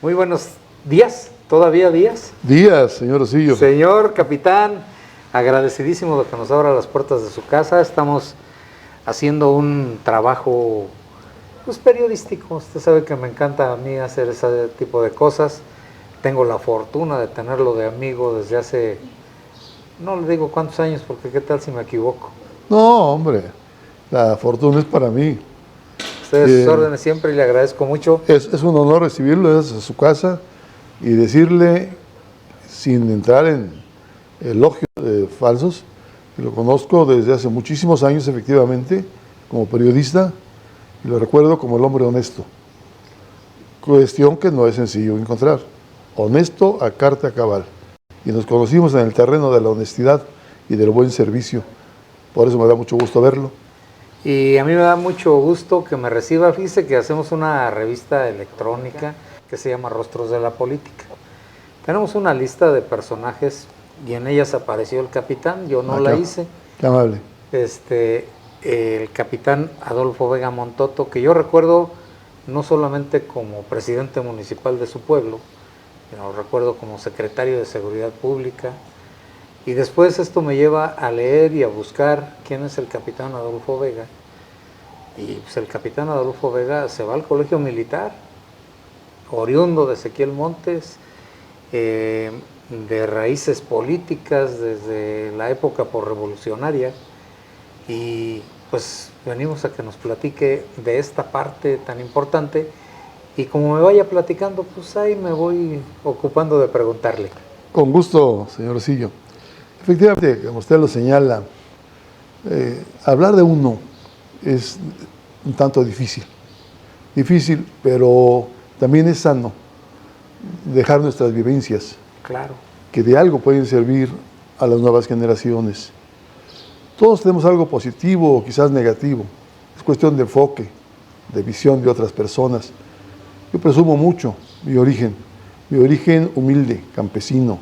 Muy buenos días, todavía días. Días, señor Osillo. Señor capitán, agradecidísimo de que nos abra las puertas de su casa. Estamos haciendo un trabajo periodístico. Usted sabe que me encanta a mí hacer ese tipo de cosas. Tengo la fortuna de tenerlo de amigo desde hace, no le digo cuántos años, porque qué tal si me equivoco. No, hombre, la fortuna es para mí. Ustedes sus órdenes siempre y le agradezco mucho. Es un honor recibirlo desde su casa y decirle, sin entrar en elogios falsos, que lo conozco desde hace muchísimos años, efectivamente, como periodista, y lo recuerdo como el hombre honesto. Cuestión que no es sencillo encontrar. Honesto a carta cabal. Y nos conocimos en el terreno de la honestidad y del buen servicio. Por eso me da mucho gusto verlo. Y a mí me da mucho gusto que me reciba. Fíjese que hacemos una revista electrónica que se llama Rostros de la Política. Tenemos una lista de personajes y en ellas apareció el capitán. Yo no la hice. Qué amable. El capitán Adolfo Vega Montoto, que yo recuerdo no solamente como presidente municipal de su pueblo, sino lo recuerdo como secretario de Seguridad Pública. Y después esto me lleva a leer y a buscar quién es el capitán Adolfo Vega. Y pues el capitán Adolfo Vega se va al colegio militar, oriundo de Ezequiel Montes, de raíces políticas desde la época porrevolucionaria. Y pues venimos a que nos platique de esta parte tan importante. Y como me vaya platicando, pues ahí me voy ocupando de preguntarle. Con gusto, señor Osillo. Efectivamente, como usted lo señala, hablar de uno es un tanto difícil. Difícil, pero también es sano dejar nuestras vivencias. Claro. Que de algo pueden servir a las nuevas generaciones. Todos tenemos algo positivo o quizás negativo. Es cuestión de enfoque, de visión de otras personas. Yo presumo mucho mi origen humilde, campesino.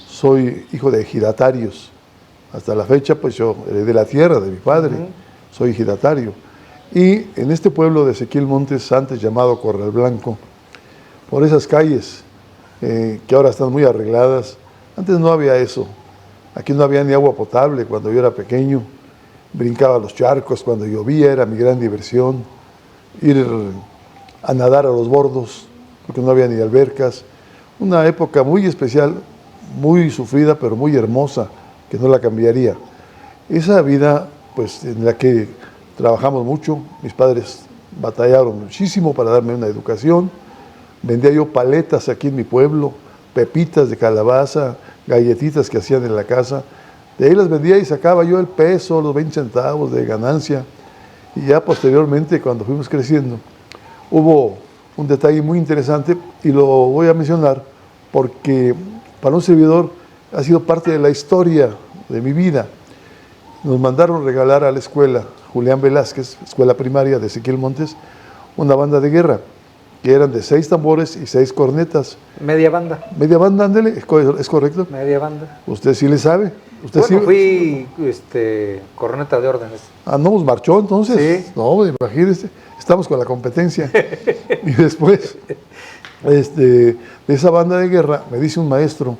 Soy hijo de ejidatarios. Hasta la fecha, pues yo heredé la tierra de mi padre, soy ejidatario. Y en este pueblo de Ezequiel Montes, antes llamado Corral Blanco, por esas calles que ahora están muy arregladas, antes no había eso. Aquí no había ni agua potable cuando yo era pequeño. Brincaba los charcos cuando llovía, era mi gran diversión. Ir a nadar a los bordos, porque no había ni albercas. Una época muy especial, muy sufrida, pero muy hermosa, que no la cambiaría. Esa vida, pues, en la que trabajamos mucho, mis padres batallaron muchísimo para darme una educación. Vendía yo paletas aquí en mi pueblo, pepitas de calabaza, galletitas que hacían en la casa. De ahí las vendía y sacaba yo el peso, los 20 centavos de ganancia. Y ya posteriormente, cuando fuimos creciendo, hubo un detalle muy interesante y lo voy a mencionar porque para un servidor ha sido parte de la historia de mi vida. Nos mandaron regalar a la escuela Julián Velázquez, escuela primaria de Ezequiel Montes, una banda de guerra, que eran de 6 tambores y 6 cornetas. Media banda. Media banda, ándele, ¿es correcto? Media banda. ¿Usted sí le sabe? ¿Usted bueno, sí? fui corneta de órdenes. Ah, no, pues marchó entonces. Sí. No, imagínese, estamos con la competencia. Y después, de esa banda de guerra, me dice un maestro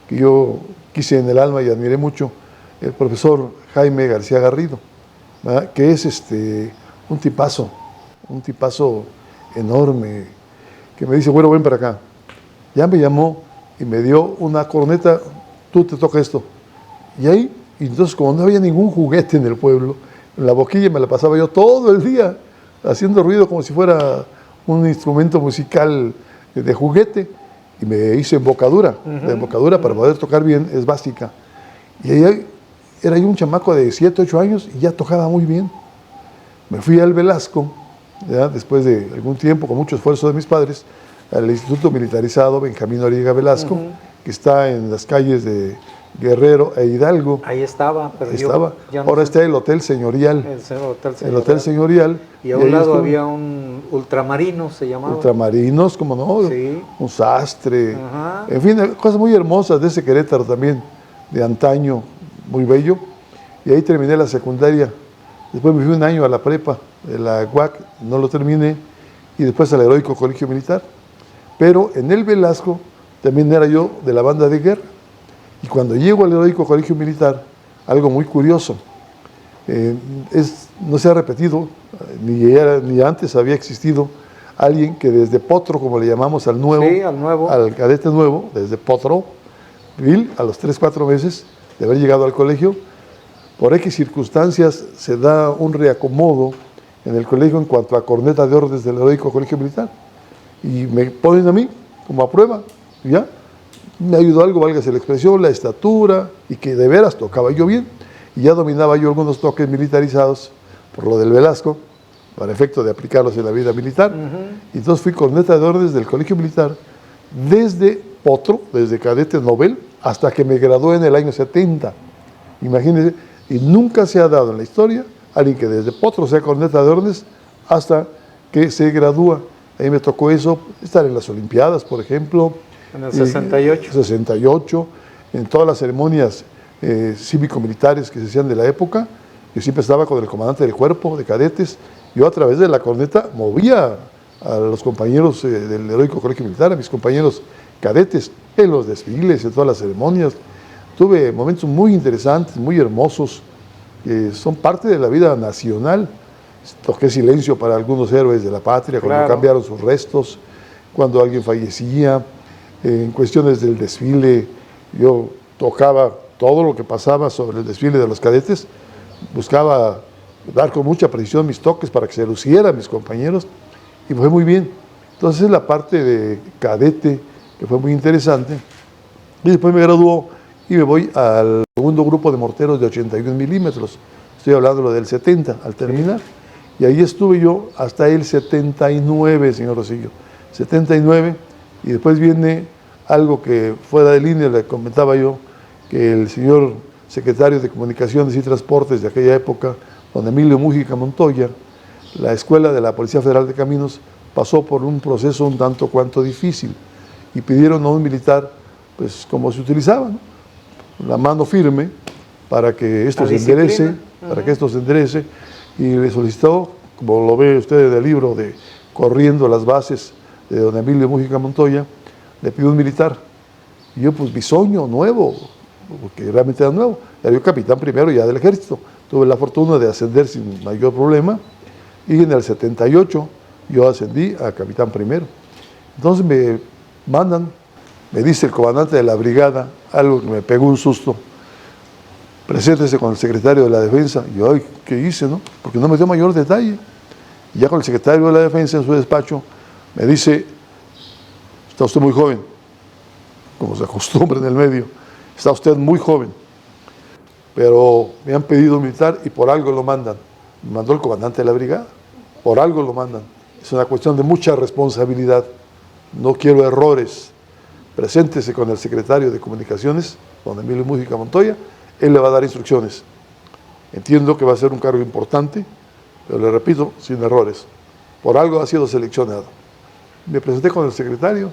que yo quise en el alma y admiré mucho, el profesor Jaime García Garrido, ¿verdad? Que es un tipazo enorme, que me dice, bueno, ven para acá. Ya me llamó y me dio una corneta, tú te toca esto. Y ahí, y entonces como no había ningún juguete en el pueblo, en la boquilla me la pasaba yo todo el día, haciendo ruido como si fuera un instrumento musical de juguete, y me hice embocadura. La embocadura para poder tocar bien es básica. Y ahí era yo un chamaco de 7, 8 años y ya tocaba muy bien. Me fui al Velasco, ¿ya? Después de algún tiempo, con mucho esfuerzo de mis padres, al Instituto Militarizado Benjamín Noriega Velasco, que está en las calles de Guerrero e Hidalgo. Ahí estaba, pero estaba. Yo no Ahora sé. está el Hotel Señorial. El Hotel Señorial. Y a un lado había un ultramarino, se llamaba. Ultramarinos, como no, sí. Un sastre. En fin, cosas muy hermosas de ese Querétaro también, de antaño, muy bello. Y ahí terminé la secundaria. Después me fui un año a la prepa de la UAC, no lo terminé. Y después al heroico Colegio Militar. pero en el Velasco también era yo de la banda de guerra. Y cuando llego al heroico colegio militar, algo muy curioso, no se ha repetido, ni antes había existido alguien que desde Potro, como le llamamos al nuevo, sí, al cadete nuevo, desde Potro, a los 3-4 meses de haber llegado al colegio, por X circunstancias se da un reacomodo en el colegio en cuanto a corneta de órdenes del heroico colegio militar. Y me ponen a mí como a prueba, ¿ya? Me ayudó algo, válgase la expresión, la estatura, y que de veras tocaba yo bien. Y ya dominaba yo algunos toques militarizados por lo del Velasco, para efecto de aplicarlos en la vida militar. Y entonces fui corneta de órdenes del colegio militar desde Potro, desde cadete novel, hasta que me gradué en el año 70. Imagínense, y nunca se ha dado en la historia alguien que desde Potro sea corneta de órdenes hasta que se gradúa. A mí me tocó eso, estar en las Olimpiadas, por ejemplo. En el 68. 68, en todas las ceremonias cívico-militares que se hacían de la época. Yo siempre estaba con el comandante del cuerpo de cadetes. Yo a través de la corneta movía a los compañeros del heroico colegio militar, a mis compañeros cadetes, en los desfiles, en todas las ceremonias. Tuve momentos muy interesantes, muy hermosos, que son parte de la vida nacional. Toqué silencio para algunos héroes de la patria, cuando cambiaron sus restos, cuando alguien fallecía. En cuestiones del desfile, yo tocaba todo lo que pasaba sobre el desfile de los cadetes, buscaba dar con mucha precisión mis toques para que se lucieran mis compañeros, y fue muy bien. Entonces la parte de cadete, que fue muy interesante, y después me graduó y me voy al segundo grupo de morteros de 81 milímetros, estoy hablando del 70, al terminar, y ahí estuve yo hasta el 79, señor Rosillo, 79, y después viene algo que fuera de línea, le comentaba yo, que el señor secretario de Comunicaciones y Transportes de aquella época, don Emilio Mújica Montoya, la escuela de la Policía Federal de Caminos pasó por un proceso un tanto cuanto difícil, y pidieron a un militar, pues como se utilizaba, ¿no?, la mano firme para que esto se enderece, y le solicitó, como lo ve usted en el libro de Corriendo las Bases de don Emilio Mújica Montoya, le pidió un militar. Y yo, pues, bisoño, nuevo, porque realmente era nuevo. Era yo capitán primero ya del ejército. Tuve la fortuna de ascender sin mayor problema, y en el 78 yo ascendí a capitán primero. Entonces me mandan, me dice el comandante de la brigada, algo que me pegó un susto: preséntese con el secretario de la Defensa. Y yo, ay, ¿qué hice, no? Porque no me dio mayor detalle. Y ya con el secretario de la Defensa en su despacho me dice: está usted muy joven, como se acostumbra en el medio, está usted muy joven, pero me han pedido militar y por algo lo mandan. Me mandó el comandante de la brigada, por algo lo mandan. Es una cuestión de mucha responsabilidad, no quiero errores. Preséntese con el secretario de Comunicaciones, don Emilio Mújica Montoya, él le va a dar instrucciones. Entiendo que va a ser un cargo importante, pero le repito, sin errores. Por algo ha sido seleccionado. Me presenté con el secretario,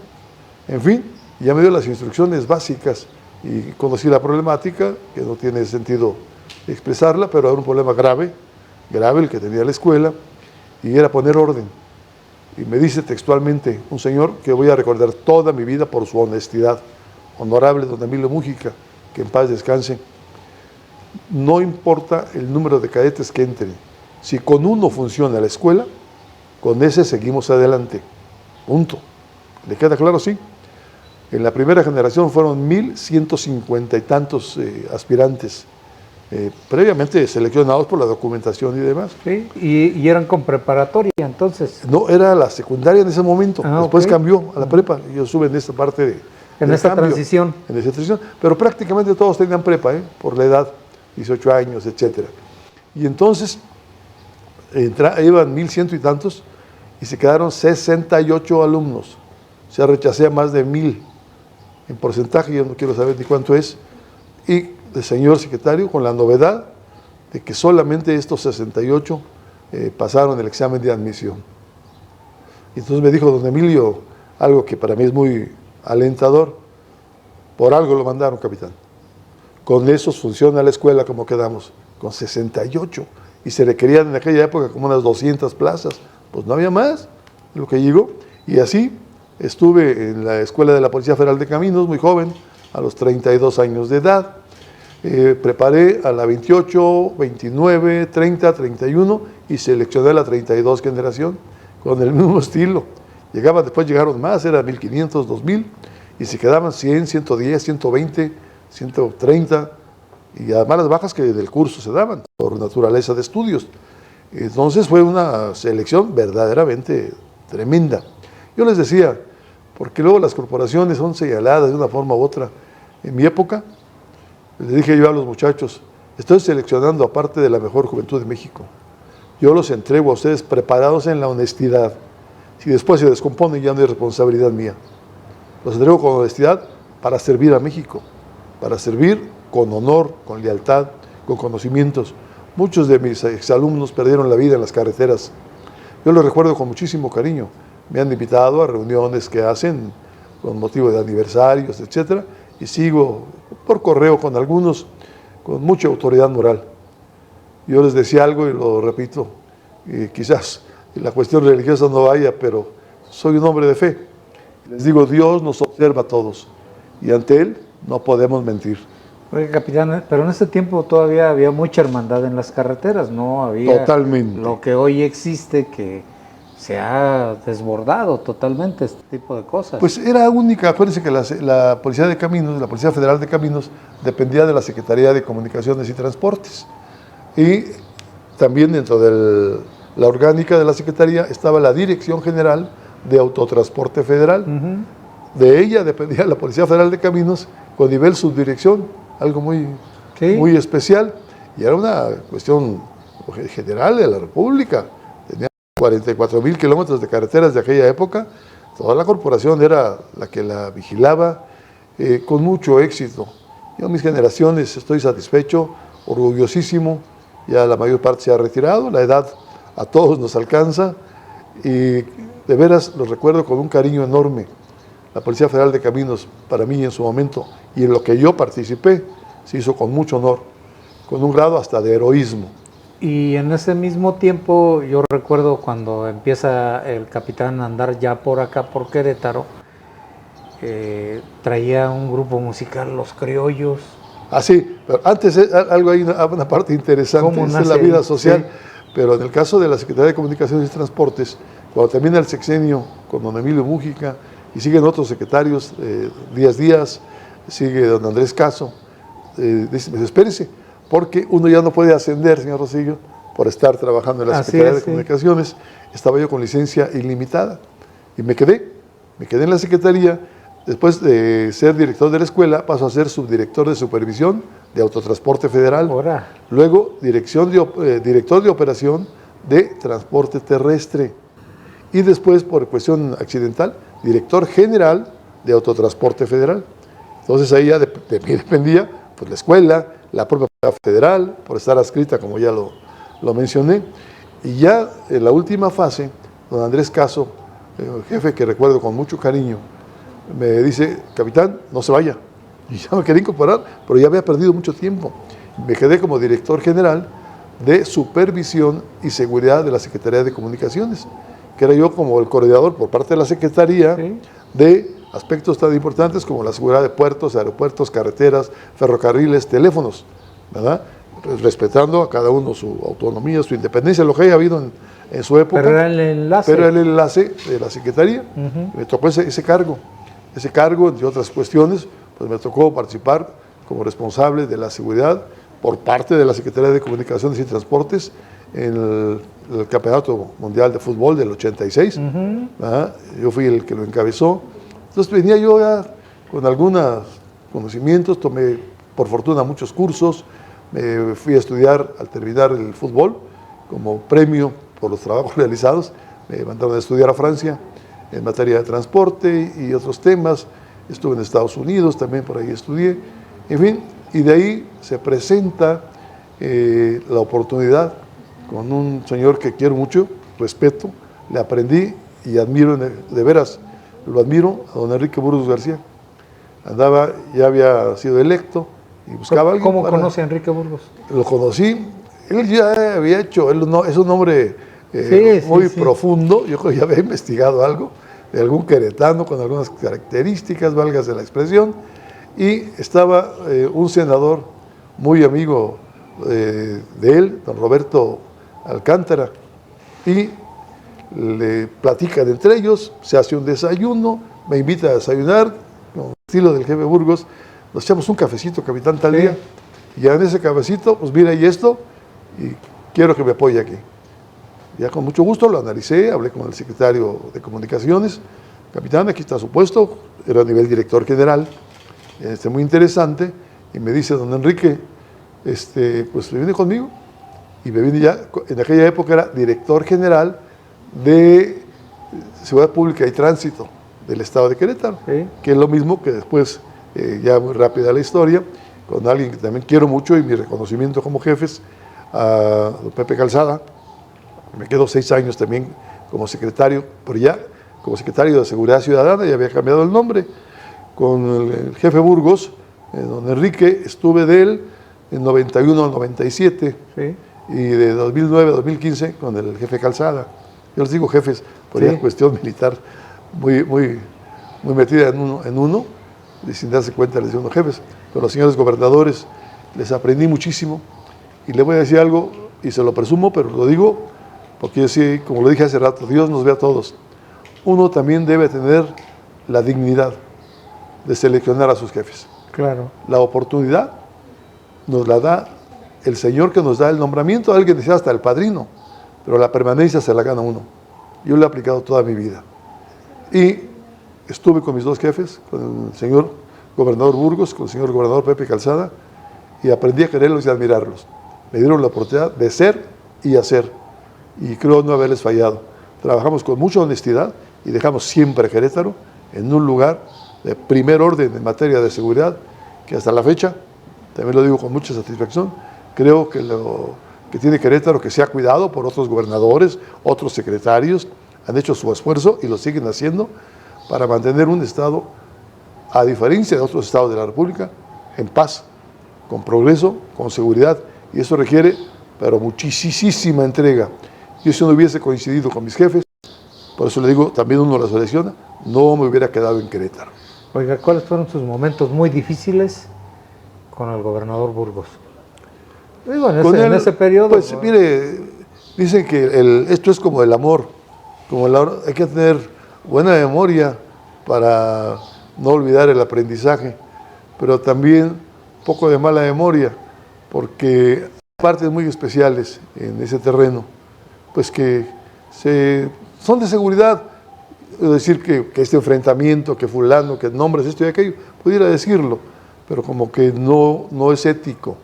en fin, ya me dio las instrucciones básicas y conocí la problemática, que no tiene sentido expresarla, pero era un problema grave el que tenía la escuela, y era poner orden. Y me dice textualmente un señor que voy a recordar toda mi vida por su honestidad: honorable don Emilio Mújica, que en paz descanse, no importa el número de cadetes que entren, si con uno funciona la escuela, con ese seguimos adelante. Punto. ¿Le queda claro? Sí. En la primera generación fueron 1,150 y tantos aspirantes, previamente seleccionados por la documentación y demás. Sí, y eran con preparatoria entonces. No, era la secundaria en ese momento, después cambió a la prepa. Yo estuve en esta parte de... En esta transición. En esa transición, pero prácticamente todos tenían prepa, por la edad, 18 años, etc. Y entonces iban 1,100 y tantos, y se quedaron 68 alumnos. O sea, rechacé a más de 1,000. En porcentaje, yo no quiero saber ni cuánto es. Y el señor secretario, con la novedad de que solamente estos 68 pasaron el examen de admisión. Y entonces me dijo don Emilio algo que para mí es muy alentador: por algo lo mandaron, capitán. Con esos funciona la escuela como quedamos, con 68. Y se requerían en aquella época como unas 200 plazas. Pues no había más, lo que llegó. Y así Estuve en la Escuela de la Policía Federal de Caminos, muy joven, a los 32 años de edad. Preparé a la 28, 29, 30, 31 y seleccioné a la 32 generación con el mismo estilo. Después llegaron más, eran 1500, 2000 y se quedaban 100, 110, 120, 130 y además las bajas que del curso se daban por naturaleza de estudios. Entonces fue una selección verdaderamente tremenda. Yo les decía, porque luego las corporaciones son señaladas de una forma u otra. En mi época, les dije yo a los muchachos, estoy seleccionando a parte de la mejor juventud de México. Yo los entrego a ustedes preparados en la honestidad. Si después se descomponen, ya no es responsabilidad mía. Los entrego con honestidad para servir a México, para servir con honor, con lealtad, con conocimientos. Muchos de mis exalumnos perdieron la vida en las carreteras. Yo los recuerdo con muchísimo cariño. Me han invitado a reuniones que hacen con motivo de aniversarios, etcétera, y sigo por correo con algunos con mucha autoridad moral. Yo les decía algo y lo repito, y quizás la cuestión religiosa no vaya, pero soy un hombre de fe. Les digo, Dios nos observa a todos y ante Él no podemos mentir. Oye, capitán, pero en ese tiempo todavía había mucha hermandad en las carreteras, ¿no? Había totalmente lo que hoy existe, que se ha desbordado totalmente este tipo de cosas. Pues era única. Acuérdense que la Policía de Caminos, la Policía Federal de Caminos, dependía de la Secretaría de Comunicaciones y Transportes. Y también dentro de la orgánica de la Secretaría estaba la Dirección General de Autotransporte Federal. De ella dependía la Policía Federal de Caminos con nivel subdirección, algo muy especial. Y era una cuestión general de la República. 44,000 kilómetros de carreteras de aquella época, toda la corporación era la que la vigilaba con mucho éxito. Yo, mis generaciones, estoy satisfecho, orgullosísimo, ya la mayor parte se ha retirado, la edad a todos nos alcanza y de veras los recuerdo con un cariño enorme. La Policía Federal de Caminos, para mí en su momento, y en lo que yo participé, se hizo con mucho honor, con un grado hasta de heroísmo. Y en ese mismo tiempo, yo recuerdo cuando empieza el capitán a andar ya por acá, por Querétaro, traía un grupo musical, Los Criollos. Ah, sí, pero antes algo hay una parte interesante, es la vida social, sí. Pero en el caso de la Secretaría de Comunicaciones y Transportes, cuando termina el sexenio con don Emilio Mújica y siguen otros secretarios, Díaz, sigue don Andrés Caso, dice, espérese, porque uno ya no puede ascender, señor Rosillo, por estar trabajando en la Secretaría de Comunicaciones. Estaba yo con licencia ilimitada y me quedé en la Secretaría. Después de ser director de la escuela, paso a ser subdirector de supervisión de Autotransporte Federal. Ahora. Luego, director de operación de transporte terrestre. Y después, por cuestión accidental, director general de Autotransporte Federal. Entonces ahí ya de mí dependía pues, la escuela, la propia federal, por estar adscrita, como ya lo mencioné. Y ya en la última fase, don Andrés Caso, jefe que recuerdo con mucho cariño, me dice, capitán, no se vaya. Y ya me quería incorporar, pero ya había perdido mucho tiempo. Me quedé como director general de supervisión y seguridad de la Secretaría de Comunicaciones, que era yo como el coordinador por parte de la Secretaría de aspectos tan importantes como la seguridad de puertos, aeropuertos, carreteras, ferrocarriles, teléfonos, ¿verdad? Pues respetando a cada uno su autonomía, su independencia, lo que haya habido en su época. Pero era el enlace. Pero era el enlace de la Secretaría. Me tocó ese cargo. Ese cargo, entre otras cuestiones, pues me tocó participar como responsable de la seguridad por parte de la Secretaría de Comunicaciones y Transportes en el Campeonato Mundial de Fútbol del 86. Yo fui el que lo encabezó. Entonces venía yo ya con algunos conocimientos, tomé por fortuna muchos cursos, me fui a estudiar al terminar el fútbol como premio por los trabajos realizados, me mandaron a estudiar a Francia en materia de transporte y otros temas, estuve en Estados Unidos, también por ahí estudié, en fin, y de ahí se presenta la oportunidad con un señor que quiero mucho, respeto, le aprendí y admiro, de veras, lo admiro, a don Enrique Burgos García. Ya había sido electo y buscaba a alguien. ¿Cómo conoce a Enrique Burgos? Lo conocí, él ya había hecho, es un hombre muy profundo, yo creo que ya había investigado algo, de algún queretano con algunas características, válgase la expresión, y estaba un senador muy amigo de él, don Roberto Alcántara, y le platican entre ellos, se hace un desayuno, me invita a desayunar, con estilo del jefe Burgos, nos echamos un cafecito, capitán, tal día, y ya en ese cafecito, pues mira, y esto, y quiero que me apoye aquí. Ya con mucho gusto lo analicé, hablé con el secretario de Comunicaciones, capitán, aquí está su puesto, era a nivel director general, muy interesante, y me dice, don Enrique, pues me viene conmigo, y me vine ya, en aquella época era director general de Seguridad Pública y Tránsito del Estado de Querétaro, que es lo mismo que después, ya muy rápida la historia, con alguien que también quiero mucho y mi reconocimiento como jefes, a don Pepe Calzada. Me quedo 6 años también como secretario, pero ya como secretario de Seguridad Ciudadana, ya había cambiado el nombre. Con el jefe Burgos, don Enrique, estuve de él en 91 al 97, y de 2009 a 2015 con el jefe Calzada. Yo les digo jefes, por ya cuestión militar muy metida en uno, y sin darse cuenta les digo uno jefes. Con los señores gobernadores les aprendí muchísimo, y le voy a decir algo, y se lo presumo, pero lo digo porque yo sí, como lo dije hace rato, Dios nos ve a todos. Uno también debe tener la dignidad de seleccionar a sus jefes. Claro. La oportunidad nos la da el Señor, que nos da el nombramiento. Alguien decía hasta el padrino, pero la permanencia se la gana uno. Yo lo he aplicado toda mi vida. Y estuve con mis 2 jefes, con el señor gobernador Burgos, con el señor gobernador Pepe Calzada, y aprendí a quererlos y a admirarlos. Me dieron la oportunidad de ser y hacer, y creo no haberles fallado. Trabajamos con mucha honestidad y dejamos siempre a Querétaro en un lugar de primer orden en materia de seguridad, que hasta la fecha, también lo digo con mucha satisfacción, creo que lo que tiene Querétaro, que se ha cuidado por otros gobernadores, otros secretarios, han hecho su esfuerzo y lo siguen haciendo para mantener un estado, a diferencia de otros estados de la República, en paz, con progreso, con seguridad, y eso requiere, pero muchísima entrega. Yo, si no hubiese coincidido con mis jefes, por eso le digo, también uno lo selecciona, no me hubiera quedado en Querétaro. Oiga, ¿cuáles fueron sus momentos muy difíciles con el gobernador Burgos? Digo, en ese periodo. Pues mire, dicen que esto es como el amor, hay que tener buena memoria para no olvidar el aprendizaje, pero también un poco de mala memoria, porque hay partes muy especiales en ese terreno, pues que son de seguridad. Es decir, que este enfrentamiento, que fulano, que nombres esto y aquello, pudiera decirlo, pero como que no es ético.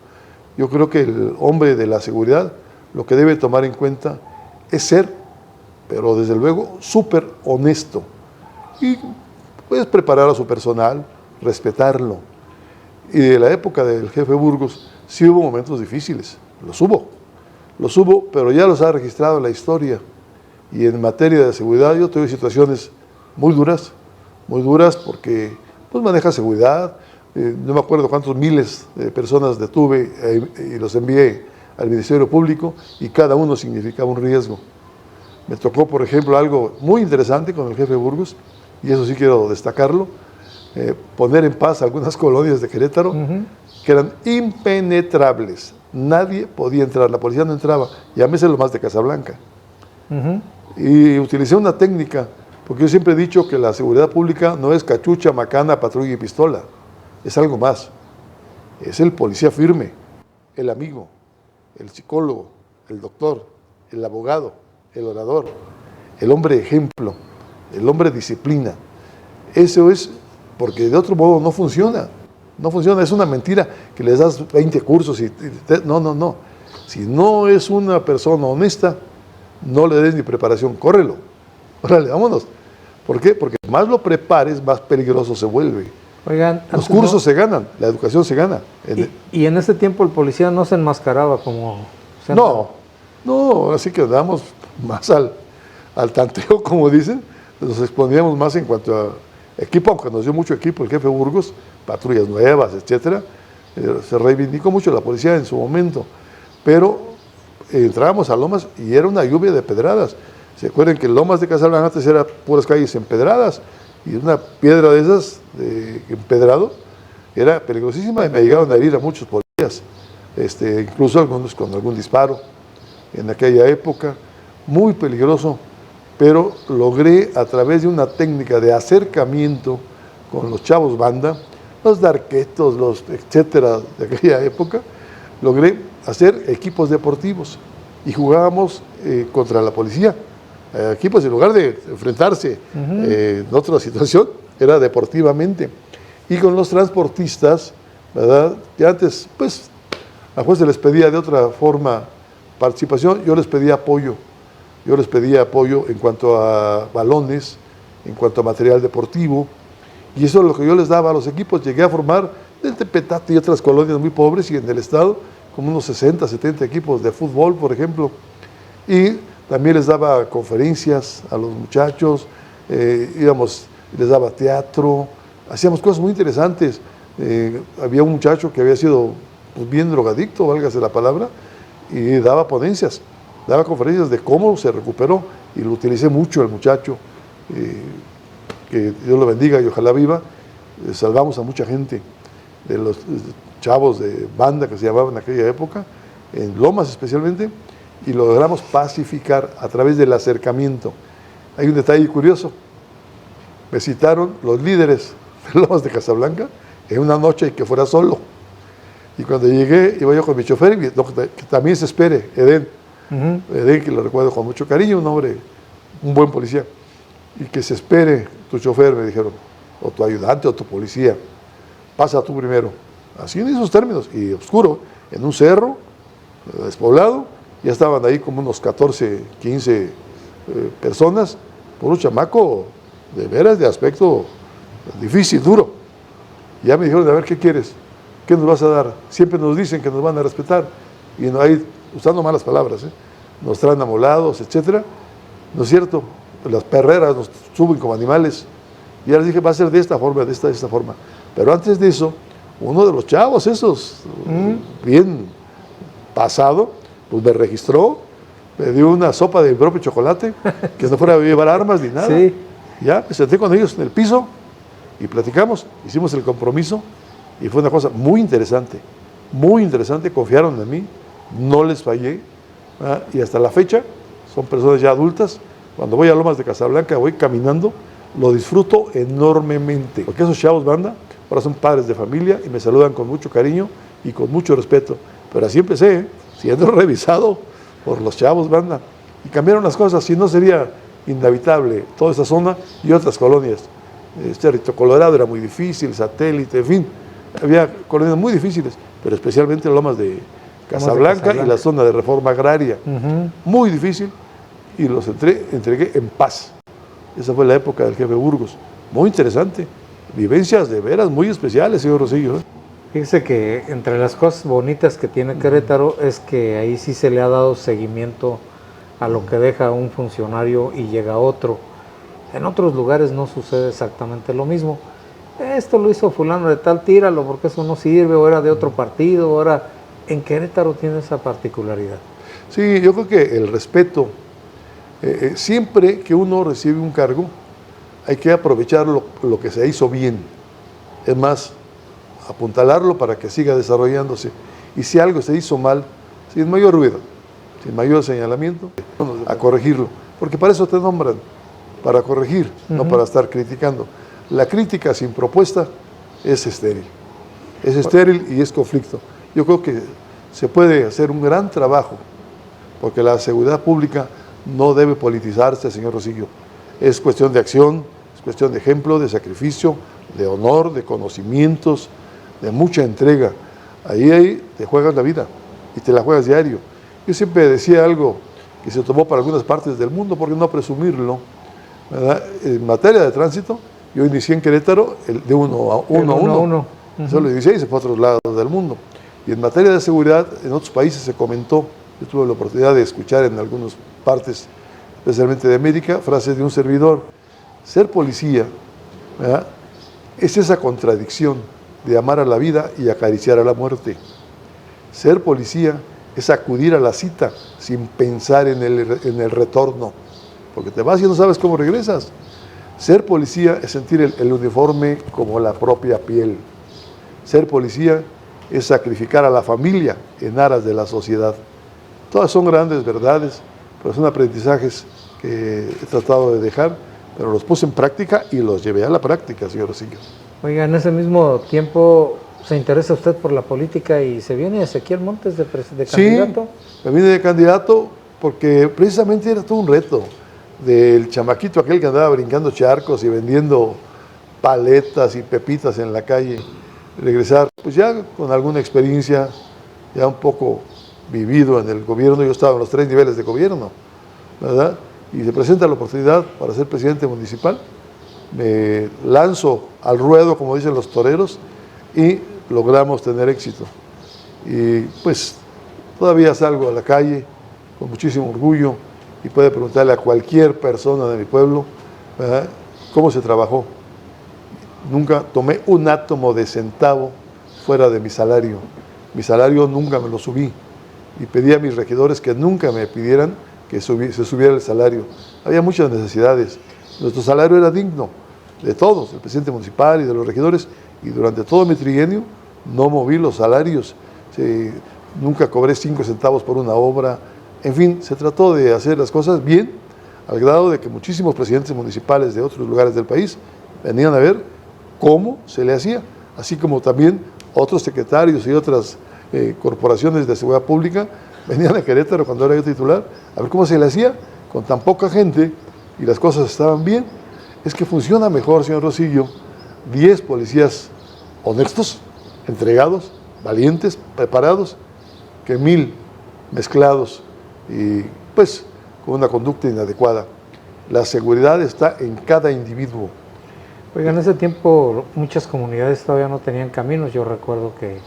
Yo creo que el hombre de la seguridad lo que debe tomar en cuenta es ser, pero desde luego, súper honesto. Y puedes preparar a su personal, respetarlo. Y de la época del jefe Burgos, sí hubo momentos difíciles, los hubo, pero ya los ha registrado la historia. Y en materia de seguridad yo tuve situaciones muy duras porque pues maneja seguridad. No me acuerdo cuántos miles de personas detuve y los envié al Ministerio Público, y cada uno significaba un riesgo. Me tocó, por ejemplo, algo muy interesante con el jefe Burgos, y eso sí quiero destacarlo, poner en paz algunas colonias de Querétaro que eran impenetrables. Nadie podía entrar, la policía no entraba, llámese lo más de Casablanca. Y utilicé una técnica, porque yo siempre he dicho que la seguridad pública no es cachucha, macana, patrulla y pistola, es algo más. Es el policía firme, el amigo, el psicólogo, el doctor, el abogado, el orador, el hombre ejemplo, el hombre disciplina. Eso es, porque de otro modo no funciona. No funciona, es una mentira que les das 20 cursos y no. Si no es una persona honesta, no le des ni preparación, córrelo. Órale, vámonos. ¿Por qué? Porque más lo prepares, más peligroso se vuelve. Oigan, los cursos se ganan, la educación se gana. ¿Y en ese tiempo el policía no se enmascaraba como... No, así que damos más al tanteo, como dicen, nos exponíamos más en cuanto a equipo, aunque nos dio mucho equipo el jefe Burgos, patrullas nuevas, etcétera. Se reivindicó mucho la policía en su momento, pero entrábamos a Lomas y era una lluvia de pedradas. Se acuerdan que Lomas de Casablanca antes era puras calles empedradas, y una piedra de esas, empedrado, era peligrosísima y me llegaron a herir a muchos policías, incluso algunos con algún disparo en aquella época, muy peligroso, pero logré a través de una técnica de acercamiento con los chavos banda, los darquetos, los etcétera de aquella época, logré hacer equipos deportivos y jugábamos contra la policía. Equipos, en lugar de enfrentarse en otra situación, era deportivamente. Y con los transportistas, ¿verdad? Que antes, pues, a juez se les pedía de otra forma participación, yo les pedía apoyo. Yo les pedía apoyo en cuanto a balones, en cuanto a material deportivo, y eso es lo que yo les daba a los equipos. Llegué a formar del Tepetate y otras colonias muy pobres y en el estado como unos 60, 70 equipos de fútbol, por ejemplo. Y también les daba conferencias a los muchachos, les daba teatro, hacíamos cosas muy interesantes. Había un muchacho que había sido pues, bien drogadicto, válgase la palabra, y daba ponencias, daba conferencias de cómo se recuperó, y lo utilicé mucho el muchacho, que Dios lo bendiga y ojalá viva. Salvamos a mucha gente, de los chavos de banda que se llamaban en aquella época, en Lomas especialmente, y logramos pacificar a través del acercamiento. Hay un detalle curioso, me citaron los líderes de Lomas de Casablanca en una noche que fuera solo, y cuando llegué iba yo con mi chofer, y que también se espere, Edén, Edén, que lo recuerdo con mucho cariño, un hombre, un buen policía, y que se espere tu chofer, me dijeron, o tu ayudante o tu policía, pasa tú primero, así en esos términos, y oscuro, en un cerro, despoblado, ya estaban ahí como unos 14, 15 personas, por un chamaco de veras de aspecto difícil, duro. Y ya me dijeron, a ver, ¿qué quieres? ¿Qué nos vas a dar? Siempre nos dicen que nos van a respetar, y no hay, usando malas palabras, nos traen amolados, etcétera. ¿No es cierto? Las perreras nos suben como animales. Y ya les dije, va a ser de esta forma, de esta forma. Pero antes de eso, uno de los chavos esos, bien pasado, pues me registró, me dio una sopa de mi propio chocolate, que no fuera a llevar armas ni nada. Sí. Ya me senté con ellos en el piso y platicamos, hicimos el compromiso y fue una cosa muy interesante, confiaron en mí, no les fallé, ¿verdad? Y hasta la fecha son personas ya adultas. Cuando voy a Lomas de Casablanca, voy caminando, lo disfruto enormemente, porque esos chavos banda ahora son padres de familia y me saludan con mucho cariño y con mucho respeto. Pero así empecé, siendo revisado por los chavos banda, y cambiaron las cosas, si no sería inhabitable toda esta zona y otras colonias. Rito Colorado era muy difícil, Satélite, en fin, había colonias muy difíciles, pero especialmente Lomas de Casablanca y la zona de Reforma Agraria, muy difícil, y los entregué en paz. Esa fue la época del jefe Burgos, muy interesante, vivencias de veras muy especiales, señor Rosillo. Fíjese que entre las cosas bonitas que tiene Querétaro es que ahí sí se le ha dado seguimiento a lo que deja un funcionario y llega otro. En otros lugares no sucede exactamente lo mismo. Esto lo hizo fulano de tal, tíralo porque eso no sirve, o era de otro partido, o era... En Querétaro tiene esa particularidad. Sí, yo creo que el respeto, siempre que uno recibe un cargo, hay que aprovechar lo que se hizo bien. Es más, apuntalarlo para que siga desarrollándose. Y si algo se hizo mal, sin mayor ruido, sin mayor señalamiento, a corregirlo. Porque para eso te nombran, para corregir, no para estar criticando. La crítica sin propuesta es estéril. Es estéril y es conflicto. Yo creo que se puede hacer un gran trabajo, porque la seguridad pública no debe politizarse, señor Rosillo. Es cuestión de acción, es cuestión de ejemplo, de sacrificio, de honor, de conocimientos, de mucha entrega. Ahí te juegas la vida y te la juegas diario. Yo siempre decía algo que se tomó para algunas partes del mundo, ¿por qué no presumirlo? ¿Verdad? En materia de tránsito, yo inicié en Querétaro de 1 a 1. Solo inicié y se fue a otros lados del mundo. Y en materia de seguridad, en otros países se comentó, yo tuve la oportunidad de escuchar en algunas partes, especialmente de América, frases de un servidor. Ser policía, ¿verdad?, es esa contradicción de amar a la vida y acariciar a la muerte. Ser policía es acudir a la cita sin pensar en el retorno. porque te vas y no sabes cómo regresas. Ser policía es sentir el uniforme como la propia piel. Ser policía es sacrificar a la familia en aras de la sociedad. Todas son grandes verdades, pero son aprendizajes que he tratado de dejar, pero los puse en práctica y los llevé a la práctica, señor Rosillo. Oiga, en ese mismo tiempo se interesa usted por la política y se viene Ezequiel Montes de candidato. Sí, me vine de candidato porque precisamente era todo un reto. Del chamaquito aquel que andaba brincando charcos y vendiendo paletas y pepitas en la calle, regresar, pues ya con alguna experiencia, ya un poco vivido en el gobierno. Yo estaba en los 3 niveles de gobierno, ¿verdad? Y se presenta la oportunidad para ser presidente municipal, me lanzo al ruedo, como dicen los toreros, y logramos tener éxito. Y pues todavía salgo a la calle con muchísimo orgullo y puede preguntarle a cualquier persona de mi pueblo, ¿verdad?, cómo se trabajó. Nunca tomé un átomo de centavo fuera de mi salario. Mi salario nunca me lo subí y pedí a mis regidores que nunca me pidieran que se subiera el salario. Había muchas necesidades. Nuestro salario era digno de todos, del presidente municipal y de los regidores, y durante todo mi trienio no moví los salarios. Nunca cobré 5 centavos por una obra. En fin, se trató de hacer las cosas bien, al grado de que muchísimos presidentes municipales de otros lugares del país venían a ver cómo se le hacía, así como también otros secretarios y otras corporaciones de seguridad pública venían a Querétaro cuando era yo titular a ver cómo se le hacía con tan poca gente y las cosas estaban bien. Es que funciona mejor, señor Rosillo, 10 policías honestos, entregados, valientes, preparados, que 1000 mezclados y pues con una conducta inadecuada. La seguridad está en cada individuo. Oiga, en ese tiempo muchas comunidades todavía no tenían caminos. Yo recuerdo que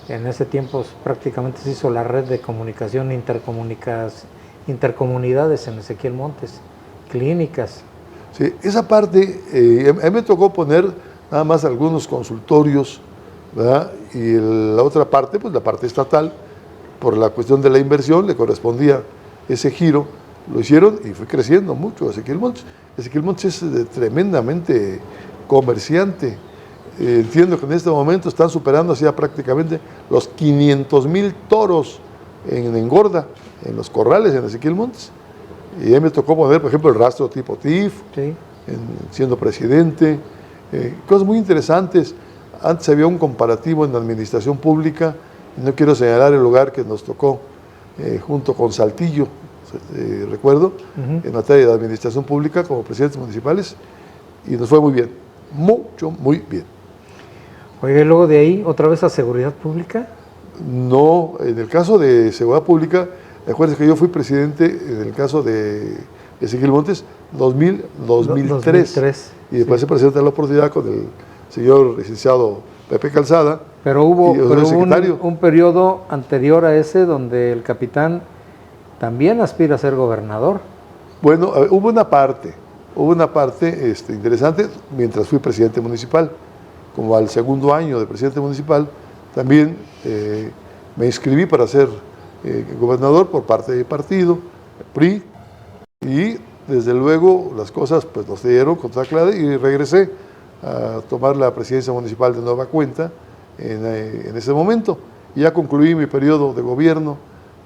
en ese tiempo prácticamente se hizo la red de comunicación intercomunidades en Ezequiel Montes, clínicas. Sí, esa parte, a mí me tocó poner nada más algunos consultorios, ¿verdad? Y la otra parte, pues la parte estatal, por la cuestión de la inversión, le correspondía ese giro, lo hicieron y fue creciendo mucho Ezequiel Montes. Ezequiel Montes es tremendamente comerciante. Entiendo que en este momento están superando ya prácticamente los 500,000 toros en engorda, en los corrales en Ezequiel Montes. Y a mí me tocó poner, por ejemplo, el rastro tipo TIF, sí, siendo presidente, cosas muy interesantes. Antes había un comparativo en la administración pública, y no quiero señalar el lugar que nos tocó junto con Saltillo, recuerdo, en materia de administración pública como presidentes municipales, y nos fue muy bien, muy bien. Oye, luego de ahí, ¿otra vez a seguridad pública? No, en el caso de seguridad pública, acuérdense que yo fui presidente en el caso de Ezequiel Montes 2003, y después se presenta la oportunidad con el señor licenciado Pepe Calzada. Pero hubo un periodo anterior a ese donde el capitán también aspira a ser gobernador. Bueno, hubo una parte interesante mientras fui presidente municipal. Como al segundo año de presidente municipal, también me inscribí para ser gobernador por parte del partido, PRI, y desde luego las cosas pues nos dieron con toda claridad y regresé a tomar la presidencia municipal de nueva cuenta en ese momento. Y ya concluí mi periodo de gobierno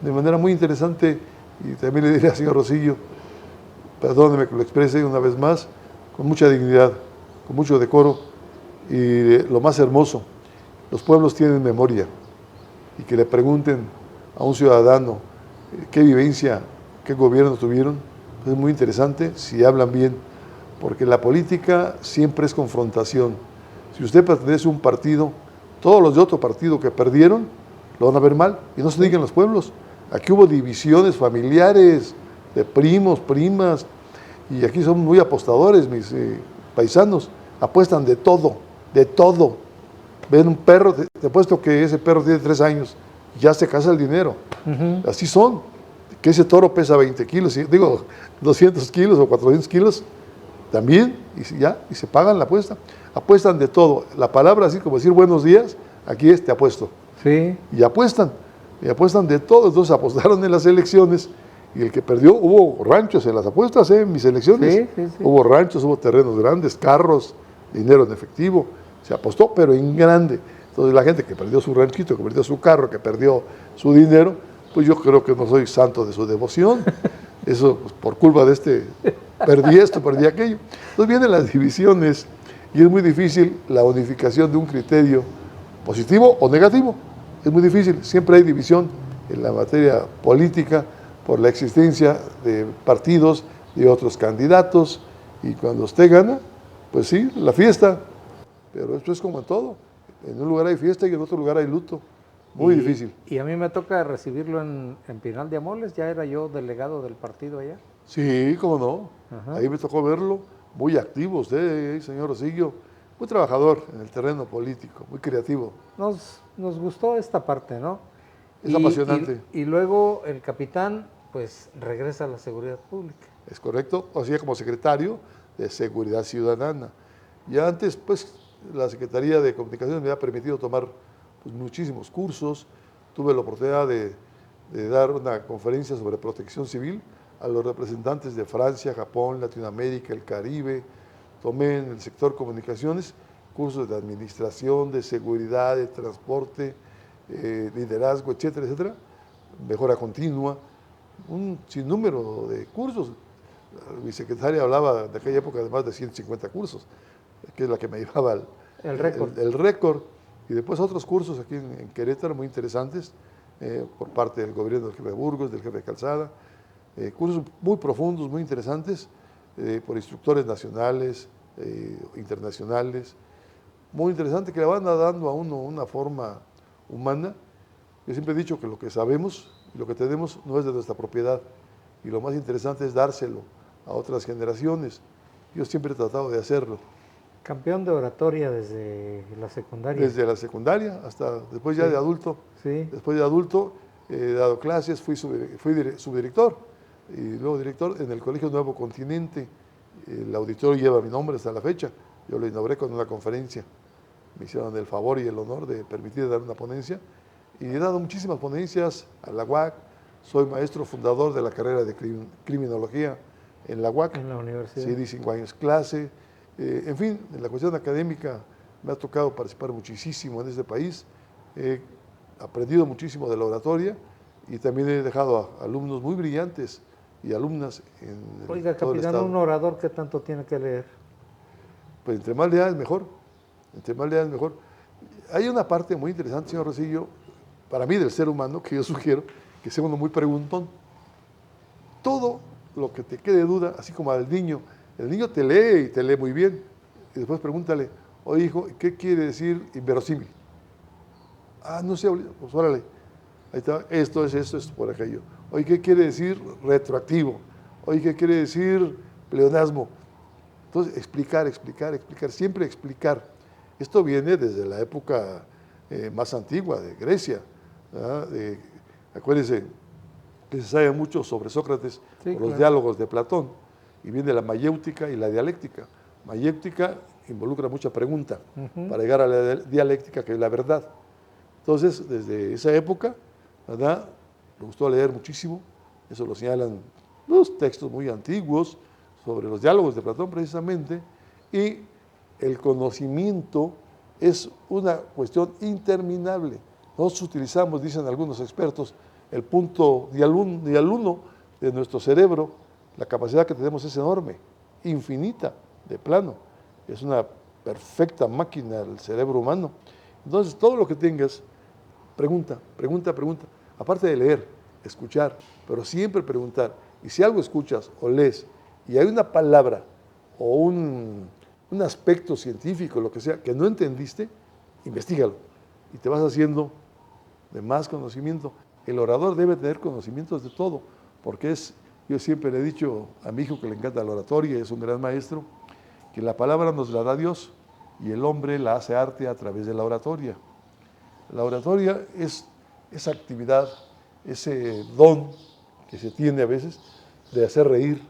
de manera muy interesante, y también le diré al señor Rosillo, perdóneme que lo exprese una vez más, con mucha dignidad, con mucho decoro, y lo más hermoso, los pueblos tienen memoria, y que le pregunten a un ciudadano qué vivencia, qué gobierno tuvieron, pues es muy interesante si hablan bien, porque la política siempre es confrontación. Si usted pertenece a un partido, todos los de otro partido que perdieron, lo van a ver mal, y no se diga en los pueblos. Aquí hubo divisiones familiares, de primos, primas, y aquí son muy apostadores mis paisanos, apuestan de todo, de todo. Ven un perro, te apuesto que ese perro tiene 3 años, ya se casa el dinero. Así son, que ese toro pesa 20 kilos, digo 200 kilos o 400 kilos, también, y se pagan la apuesta. Apuestan de todo. La palabra así como decir buenos días, aquí es te apuesto. Sí. Y apuestan de todo. Entonces apostaron en las elecciones Y el que perdió, hubo ranchos en las apuestas, en mis elecciones. Sí, sí, sí. Hubo ranchos, hubo terrenos grandes, carros, dinero en efectivo. Se apostó, pero en grande. Entonces la gente que perdió su ranchito, que perdió su carro, que perdió su dinero, pues yo creo que no soy santo de su devoción. Eso, pues, por culpa de este, perdí esto, perdí aquello. Entonces vienen las divisiones y es muy difícil la unificación de un criterio positivo o negativo. Es muy difícil, siempre hay división en la materia política por la existencia de partidos, de otros candidatos, y cuando usted gana, pues sí, la fiesta, pero esto es como en todo. En un lugar hay fiesta y en otro lugar hay luto. Muy difícil. Y a mí me toca recibirlo en Pinal de Amoles, ya era yo delegado del partido allá. Sí, cómo no. Ajá. Ahí me tocó verlo. Muy activo usted, señor Rosillo. Muy trabajador en el terreno político, muy creativo. Nos gustó esta parte, ¿no? Es apasionante. Y luego el capitán, pues, regresa a la seguridad pública. Es correcto, o sea, como secretario de Seguridad Ciudadana. Y antes, pues, la Secretaría de Comunicaciones me ha permitido tomar pues, muchísimos cursos. Tuve la oportunidad de dar una conferencia sobre protección civil a los representantes de Francia, Japón, Latinoamérica, el Caribe. Tomé en el sector comunicaciones cursos de administración, de seguridad, de transporte, liderazgo, etcétera, etcétera. Mejora continua, un sinnúmero de cursos. Mi secretaria hablaba de aquella época de más de 150 cursos, que es la que me llevaba El récord. el récord. Y después otros cursos aquí en Querétaro muy interesantes por parte del gobierno del jefe de Burgos, del jefe de Calzada. Cursos muy profundos, muy interesantes, por instructores nacionales, internacionales. Muy interesante, que le van dando a uno una forma humana. Yo siempre he dicho que lo que sabemos y lo que tenemos no es de nuestra propiedad. Y lo más interesante es dárselo a otras generaciones. Yo siempre he tratado de hacerlo. Campeón de oratoria desde la secundaria. Desde la secundaria hasta después ya de adulto. Sí. Después de adulto he dado clases, fui subdirector y luego director en el Colegio Nuevo Continente. El auditorio lleva mi nombre hasta la fecha. Yo lo inauguré con una conferencia. Me hicieron el favor y el honor de permitir dar una ponencia. Y he dado muchísimas ponencias a la UAC. Soy maestro fundador de la carrera de criminología en la UAC. En la universidad. Sí, di 5 años clase. En fin, en la cuestión académica me ha tocado participar muchísimo en este país. He aprendido muchísimo de la oratoria y también he dejado a alumnos muy brillantes y alumnas en Oiga, todo el capitán, estado. un orador, ¿qué tanto tiene que leer? Pues entre más leas mejor. Entre más leas mejor. Hay una parte muy interesante, señor Rosillo, para mí del ser humano, que yo sugiero que sea uno muy preguntón. Todo lo que te quede duda, así como al niño, el niño te lee y te lee muy bien, y después pregúntale, oye hijo, ¿qué quiere decir inverosímil? Ah, no sé, pues órale, ahí está, esto es por aquello. Oye, ¿qué quiere decir retroactivo? Oye, ¿qué quiere decir pleonasmo? Entonces, explicar, siempre explicar. Esto viene desde la época más antigua de Grecia. Acuérdense que se sabe mucho sobre Sócrates por los diálogos de Platón, y viene la mayéutica y la dialéctica. Mayéutica involucra mucha pregunta para llegar a la dialéctica, que es la verdad. Entonces, desde esa época, ¿verdad? Me gustó leer muchísimo, eso lo señalan los textos muy antiguos sobre los diálogos de Platón precisamente, y el conocimiento es una cuestión interminable. Nosotros utilizamos, dicen algunos expertos, el punto dial uno de nuestro cerebro. La capacidad que tenemos es enorme, infinita, de plano. Es una perfecta máquina el cerebro humano. Entonces, todo lo que tengas, pregunta. Aparte de leer, escuchar, pero siempre preguntar. Y si algo escuchas o lees y hay una palabra o un aspecto científico, lo que sea, que no entendiste, investígalo. Y te vas haciendo de más conocimiento. El orador debe tener conocimientos de todo, porque yo siempre le he dicho a mi hijo que le encanta la oratoria, es un gran maestro, que la palabra nos la da Dios y el hombre la hace arte a través de la oratoria. La oratoria es esa actividad, ese don que se tiene a veces de hacer reír,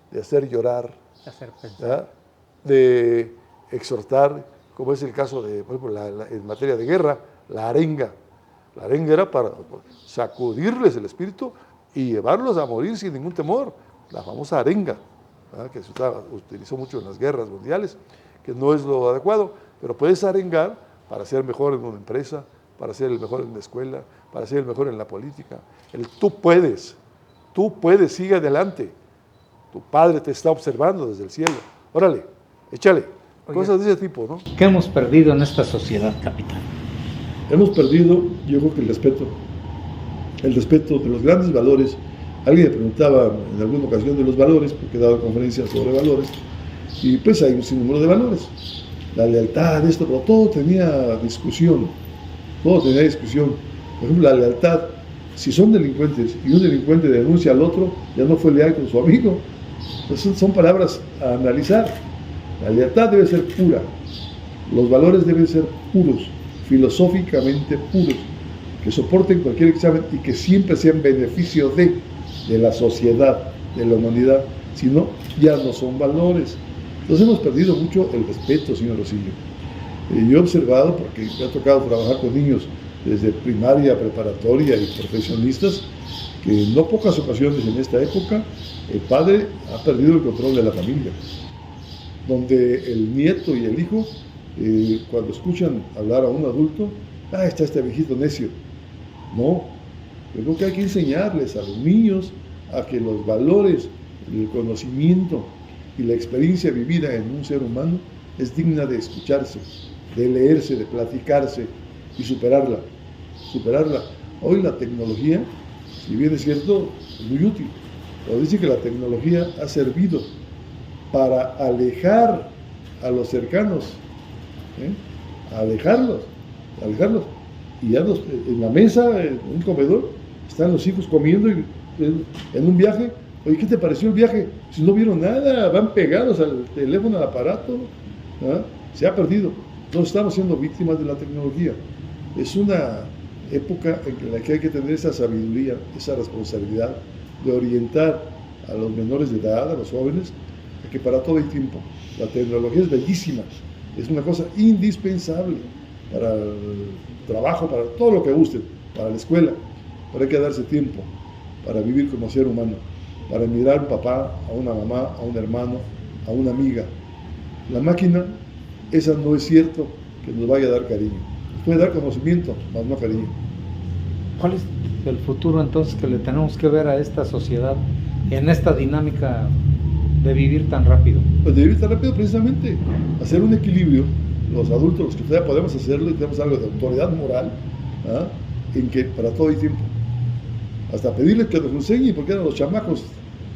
de hacer llorar, de hacer pensar, ¿verdad? De exhortar, como es el caso de, por ejemplo, en materia de guerra, la arenga. La arenga era para sacudirles el espíritu y llevarlos a morir sin ningún temor. La famosa arenga, ¿verdad?, que se utilizó mucho en las guerras mundiales, que no es lo adecuado, pero puedes arengar para ser mejor en una empresa, para ser el mejor en la escuela, para ser el mejor en la política. Tú puedes, sigue adelante. Tu padre te está observando desde el cielo. Órale, échale. Oye, cosas de ese tipo, ¿no? ¿Qué hemos perdido en esta sociedad, capitán? Hemos perdido, yo creo que el respeto de los grandes valores. Alguien me preguntaba en alguna ocasión de los valores, porque he dado conferencias sobre valores, y pues hay un sinnúmero de valores. La lealtad, esto, pero todo tenía discusión. Por ejemplo, la lealtad, si son delincuentes y un delincuente denuncia al otro, ya no fue leal con su amigo. Entonces son palabras a analizar. La lealtad debe ser pura, los valores deben ser puros, filosóficamente puros, que soporten cualquier examen y que siempre sean beneficio de la sociedad, de la humanidad. Si no, ya no son valores. Entonces hemos perdido mucho el respeto, señor Rosillo. Yo he observado, porque me ha tocado trabajar con niños desde primaria, preparatoria y profesionistas, que en no pocas ocasiones en esta época el padre ha perdido el control de la familia, donde el nieto y el hijo, cuando escuchan hablar a un adulto, está este viejito necio. No, yo creo que hay que enseñarles a los niños a que los valores, el conocimiento y la experiencia vivida en un ser humano es digna de escucharse, de leerse, de platicarse y superarla. Hoy la tecnología, si bien es cierto, es muy útil, pero dice que la tecnología ha servido para alejar a los cercanos, alejarlos, y ya en la mesa, en un comedor, están los hijos comiendo y en un viaje. Oye, ¿qué te pareció el viaje? Si no vieron nada, van pegados al teléfono, al aparato, se ha perdido. No estamos siendo víctimas de la tecnología. Es una época en la que hay que tener esa sabiduría, esa responsabilidad de orientar a los menores de edad, a los jóvenes, a que para todo hay tiempo. La tecnología es bellísima, es una cosa indispensable para el trabajo, para todo lo que gusten, para la escuela, pero hay que darse tiempo para vivir como ser humano, para mirar a un papá, a una mamá, a un hermano, a una amiga. La máquina, esa no es cierto que nos vaya a dar cariño. Nos puede dar conocimiento, mas no cariño. ¿Cuál es el futuro entonces que le tenemos que ver a esta sociedad en esta dinámica de vivir tan rápido? Pues de vivir tan rápido, precisamente, hacer un equilibrio, los adultos, los que todavía podemos hacerlo y tenemos algo de autoridad moral, en que para todo hay tiempo. Hasta pedirles que nos enseñen, porque eran los chamacos,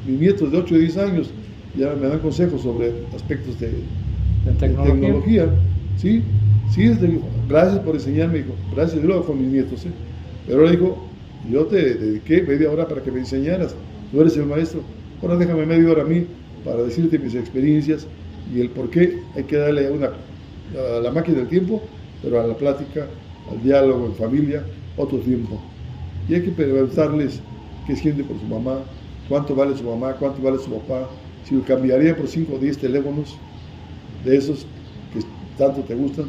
mis nietos de 8 y 10 años, ya me dan consejos sobre aspectos de tecnología. Sí, gracias por enseñarme, hijo. Gracias, yo lo hago con mis nietos. Pero ahora dijo, yo te dediqué media hora para que me enseñaras, tú eres el maestro, ahora déjame media hora a mí para decirte mis experiencias y el por qué hay que darle a la máquina del tiempo, pero a la plática, al diálogo en familia, otro tiempo. Y hay que preguntarles qué siente por su mamá, cuánto vale su mamá, cuánto vale su papá, si lo cambiaría por 5 o 10 teléfonos de esos que tanto te gustan,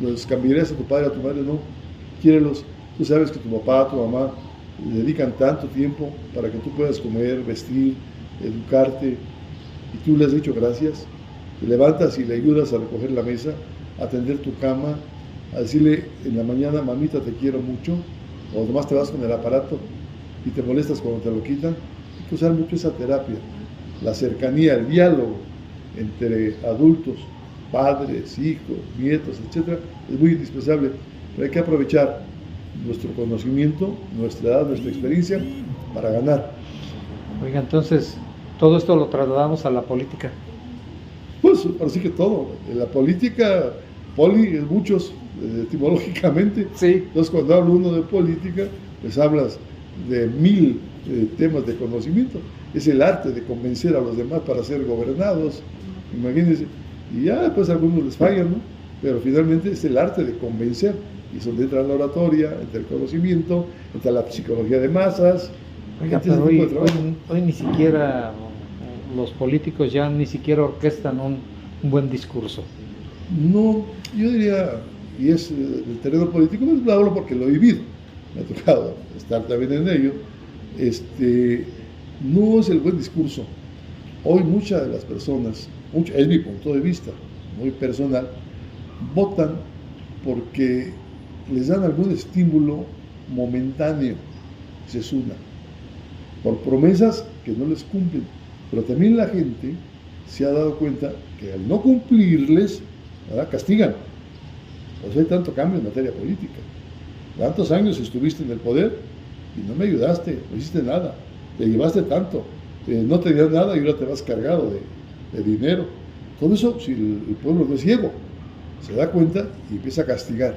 los cambiarías a tu padre, a tu madre, no, quiérelos. Tú sabes que tu papá, tu mamá le dedican tanto tiempo para que tú puedas comer, vestir, educarte, y tú le has dicho gracias, te levantas y le ayudas a recoger la mesa, a tender tu cama, a decirle en la mañana, mamita, te quiero mucho, o nomás te vas con el aparato y te molestas cuando te lo quitan. Hay que usar mucho esa terapia, la cercanía, el diálogo entre adultos, padres, hijos, nietos, etc. es muy indispensable, pero hay que aprovechar nuestro conocimiento, nuestra edad, nuestra experiencia para ganar. Oiga, entonces, todo esto lo trasladamos a la política. Pues, así que todo. En la política, es muchos, etimológicamente. Sí. Entonces, cuando habla uno de política, pues hablas de 1000 temas de conocimiento. Es el arte de convencer a los demás para ser gobernados, imagínense. Y ya, pues, algunos les fallan, ¿no? Pero finalmente es el arte de convencer. Y es donde entra la oratoria, entra el conocimiento, entra la psicología de masas. Oiga, pero hoy ni siquiera los políticos ya ni siquiera orquestan un buen discurso. No, yo diría, y es el terreno político, no lo hablo porque lo he vivido, me ha tocado estar también en ello, no es el buen discurso. Hoy muchas de las personas, es mi punto de vista, muy personal, votan porque les dan algún estímulo momentáneo, esa es una, por promesas que no les cumplen. Pero también la gente se ha dado cuenta que al no cumplirles, ¿verdad?, castigan. Por eso hay tanto cambio en materia política. Tantos años estuviste en el poder y no me ayudaste, no hiciste nada, te llevaste tanto, no te dieron nada y ahora te vas cargado de dinero. Todo eso, si el pueblo no es ciego, se da cuenta y empieza a castigar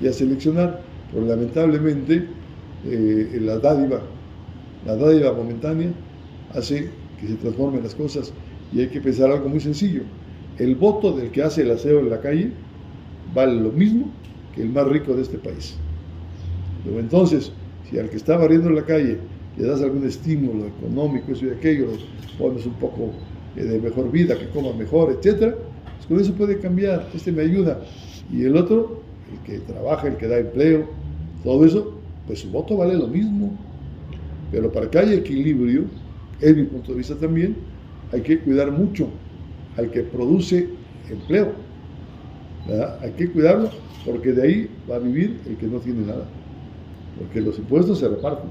y a seleccionar. Pero lamentablemente la dádiva momentánea hace que se transformen las cosas, y hay que pensar algo muy sencillo. El voto del que hace el aseo en la calle vale lo mismo que el más rico de este país. Pero entonces, si al que está barriendo en la calle le das algún estímulo económico, eso y aquello, pones un poco de mejor vida, que coma mejor, etcétera, pues con eso puede cambiar. Me ayuda. Y el otro, el que trabaja, el que da empleo, todo eso, pues su voto vale lo mismo. Pero para que haya equilibrio, es mi punto de vista también, hay que cuidar mucho al que produce empleo, ¿verdad? Hay que cuidarlo, porque de ahí va a vivir el que no tiene nada. Porque los impuestos se reparten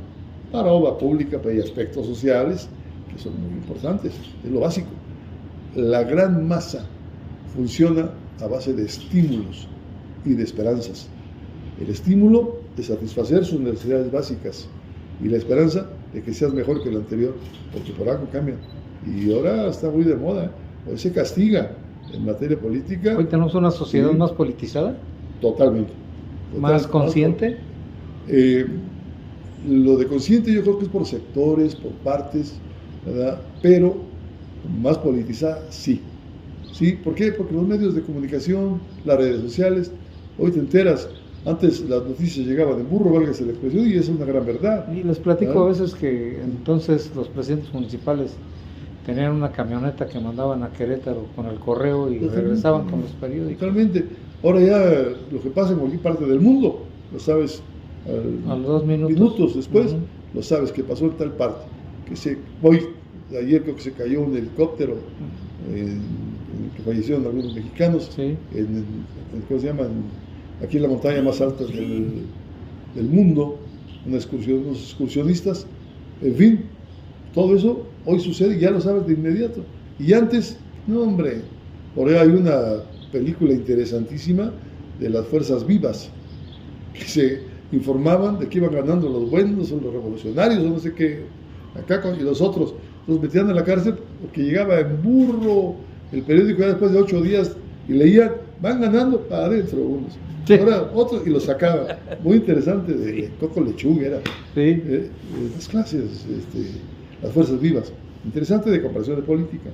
para obra pública, pero hay aspectos sociales que son muy importantes, es lo básico. La gran masa funciona a base de estímulos y de esperanzas. El estímulo de satisfacer sus necesidades básicas y la esperanza de que seas mejor que el anterior, porque por algo cambia. Y ahora está muy de moda, hoy se castiga en materia política. Hoy tenemos una sociedad más politizada. Totalmente. Más consciente. Lo de consciente yo creo que es por sectores, por partes, ¿verdad? Pero más politizada, sí. ¿Sí? ¿Por qué? Porque los medios de comunicación, las redes sociales, hoy te enteras. Antes las noticias llegaban en burro, válgase la expresión, y eso es una gran verdad. Y les platico a veces que entonces los presidentes municipales tenían una camioneta que mandaban a Querétaro con el correo y regresaban con los periódicos. Totalmente. Ahora ya lo que pasa en cualquier parte del mundo, lo sabes a los 2 minutos después, lo sabes que pasó en tal parte. Ayer creo que se cayó un helicóptero que fallecieron algunos mexicanos, sí, ¿cómo se llama? Aquí en la montaña más alta del mundo, unos excursionistas, en fin, todo eso hoy sucede y ya lo sabes de inmediato. Y antes, no hombre, por ahí hay una película interesantísima de las fuerzas vivas, que se informaban de que iban ganando los buenos o los revolucionarios o no sé qué, acá y los otros, los metían en la cárcel porque llegaba en burro el periódico ya después de 8 días y leían, van ganando para adentro unos. Sí. Ahora otros y los sacaban. Muy interesante, de Coco Lechuga era. Sí. Las clases, las fuerzas vivas. Interesante de comparación de política.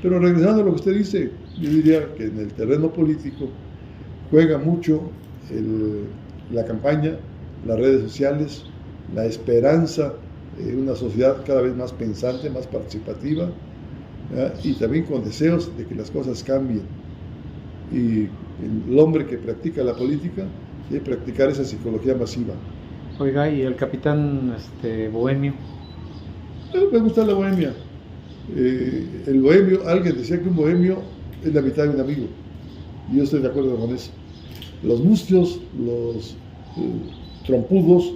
Pero regresando a lo que usted dice, yo diría que en el terreno político juega mucho la campaña, las redes sociales, la esperanza de una sociedad cada vez más pensante, más participativa, y también con deseos de que las cosas cambien. Y el hombre que practica la política debe practicar esa psicología masiva. Oiga, ¿y el capitán bohemio? Me gusta la bohemia. El bohemio, alguien decía que un bohemio es la mitad de un amigo, y yo estoy de acuerdo con eso. Los mustios, los trompudos,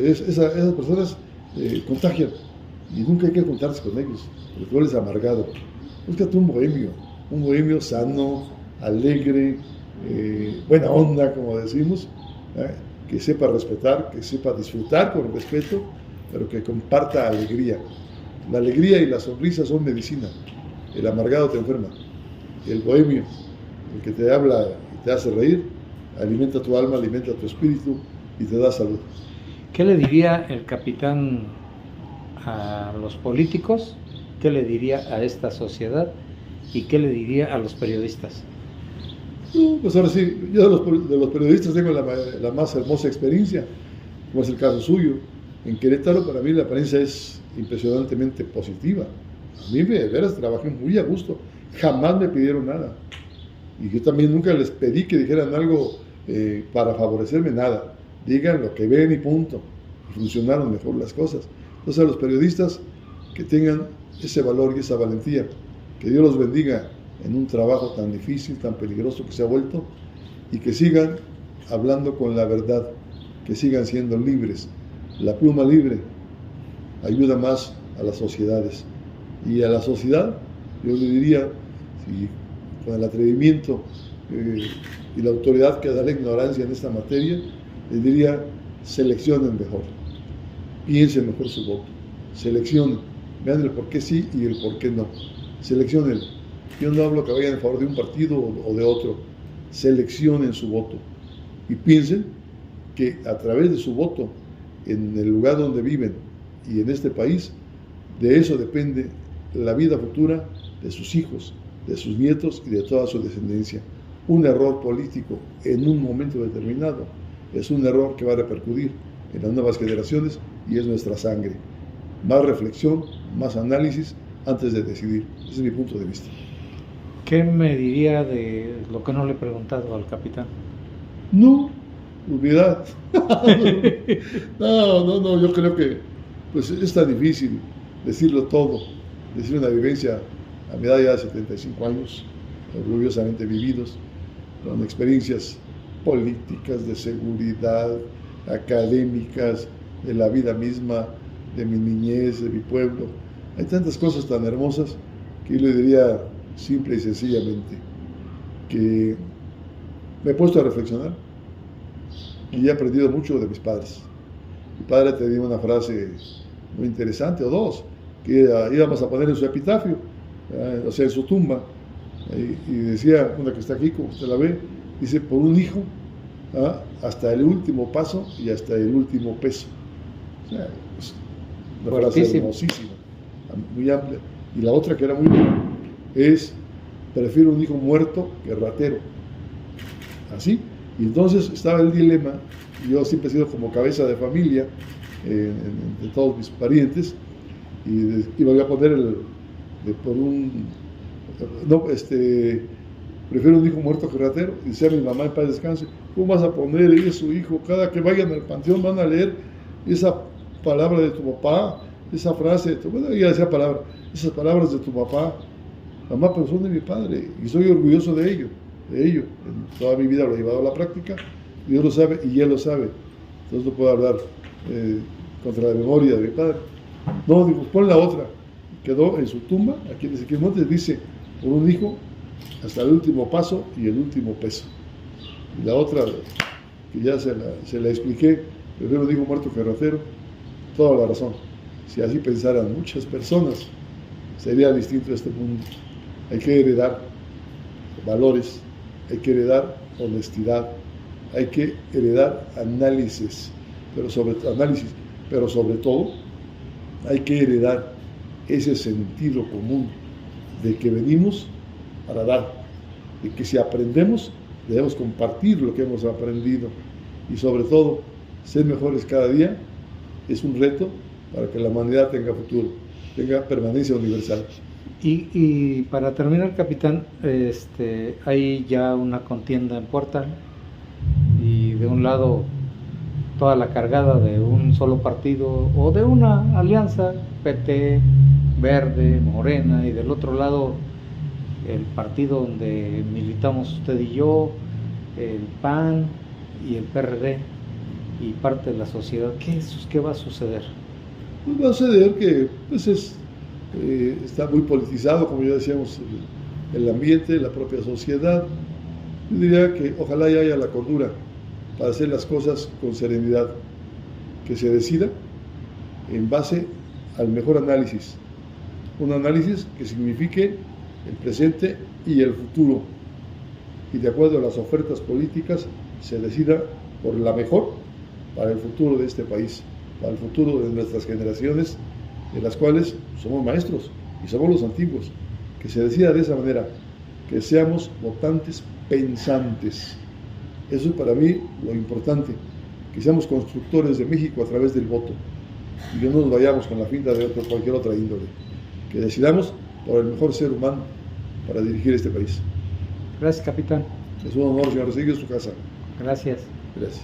esas personas contagian, y nunca hay que juntarse con ellos, porque tú eres amargado. Búscate un bohemio sano, alegre, buena onda, como decimos, que sepa respetar, que sepa disfrutar con respeto, pero que comparta alegría. La alegría y la sonrisa son medicina. El amargado te enferma. El bohemio, el que te habla y te hace reír, alimenta tu alma, alimenta tu espíritu y te da salud. ¿Qué le diría el capitán a los políticos? ¿Qué le diría a esta sociedad? ¿Y qué le diría a los periodistas? Pues ahora sí, yo de los periodistas tengo la más hermosa experiencia, como es el caso suyo. En Querétaro, para mí, la apariencia es impresionantemente positiva. A mí, de veras, trabajé muy a gusto. Jamás me pidieron nada. Y yo también nunca les pedí que dijeran algo para favorecerme, nada. Digan lo que ven y punto. y funcionaron mejor las cosas. Entonces a los periodistas que tengan ese valor y esa valentía, que Dios los bendiga en un trabajo tan difícil, tan peligroso que se ha vuelto, y que sigan hablando con la verdad, que sigan siendo libres. La pluma libre ayuda más a las sociedades, y a la sociedad yo le diría, si con el atrevimiento y la autoridad que da la ignorancia en esta materia, les diría: seleccionen mejor, piensen mejor su voto, seleccionen, vean el por qué sí y el por qué no, seleccionen. Yo no hablo que vayan a favor de un partido o de otro, seleccionen su voto y piensen que a través de su voto en el lugar donde viven y en este país, de eso depende la vida futura de sus hijos, de sus nietos y de toda su descendencia. Un error político en un momento determinado es un error que va a repercutir en las nuevas generaciones y es nuestra sangre. Más reflexión, más análisis antes de decidir. Ese es mi punto de vista. ¿Qué me diría de lo que no le he preguntado al capitán? No, humildad. No, yo creo que pues es tan difícil decirlo todo, decir una vivencia a mi edad ya de 75 años, orgullosamente vividos, con experiencias políticas, de seguridad, académicas, de la vida misma, de mi niñez, de mi pueblo. Hay tantas cosas tan hermosas que yo le diría simple y sencillamente que me he puesto a reflexionar y he aprendido mucho de mis padres. Mi padre tenía una frase muy interesante, o dos, que íbamos a poner en su epitafio, o sea, en su tumba, y decía, una que está aquí, como usted la ve, dice: por un hijo, hasta el último paso y hasta el último peso. O sea, es una frase hermosísima, muy amplia. Y la otra, que era muy buena, es: prefiero un hijo muerto que ratero. Así. Y entonces estaba el dilema. Yo siempre he sido como cabeza de familia de todos mis parientes, y iba a poner prefiero un hijo muerto que ratero. Y decía mi mamá, en paz descanse: ¿cómo vas a poner eso, hijo? Cada que vayan al panteón van a leer esa palabra de tu papá, esa frase de tu... Bueno, ya decía palabra, esas palabras de tu papá. Mamá, pero son de mi padre y soy orgulloso de ello. En toda mi vida lo he llevado a la práctica, Dios lo sabe y él lo sabe. Entonces no puedo hablar contra la memoria de mi padre. No, digo, pon la otra. Quedó en su tumba, aquí en Ezequiel Montes, dice: por un hijo hasta el último paso y el último peso. Y la otra, que ya se la expliqué: prefiero un hijo muerto que ratero. Toda la razón. Si así pensaran muchas personas, sería distinto este mundo. Hay que heredar valores, hay que heredar honestidad, hay que heredar análisis, pero sobre todo hay que heredar ese sentido común de que venimos para dar, de que si aprendemos debemos compartir lo que hemos aprendido, y sobre todo ser mejores cada día es un reto para que la humanidad tenga futuro, tenga permanencia universal. Y para terminar, capitán, hay ya una contienda en puerta, y de un lado toda la cargada de un solo partido o de una alianza, PT, Verde, Morena, y del otro lado el partido donde militamos usted y yo, el PAN y el PRD y parte de la sociedad. ¿Qué va a suceder? Pues va a suceder que está muy politizado, como ya decíamos, el ambiente, la propia sociedad. Yo diría que ojalá ya haya la cordura para hacer las cosas con serenidad, que se decida en base al mejor análisis, un análisis que signifique el presente y el futuro, y de acuerdo a las ofertas políticas se decida por la mejor para el futuro de este país, para el futuro de nuestras generaciones, de las cuales somos maestros y somos los antiguos. Que se decida de esa manera, que seamos votantes pensantes. Eso es para mí lo importante, que seamos constructores de México a través del voto, y que no nos vayamos con la finta de cualquier otra índole, que decidamos por el mejor ser humano para dirigir este país. Gracias, capitán. Es un honor, señor. Sigue en su casa. Gracias. Gracias.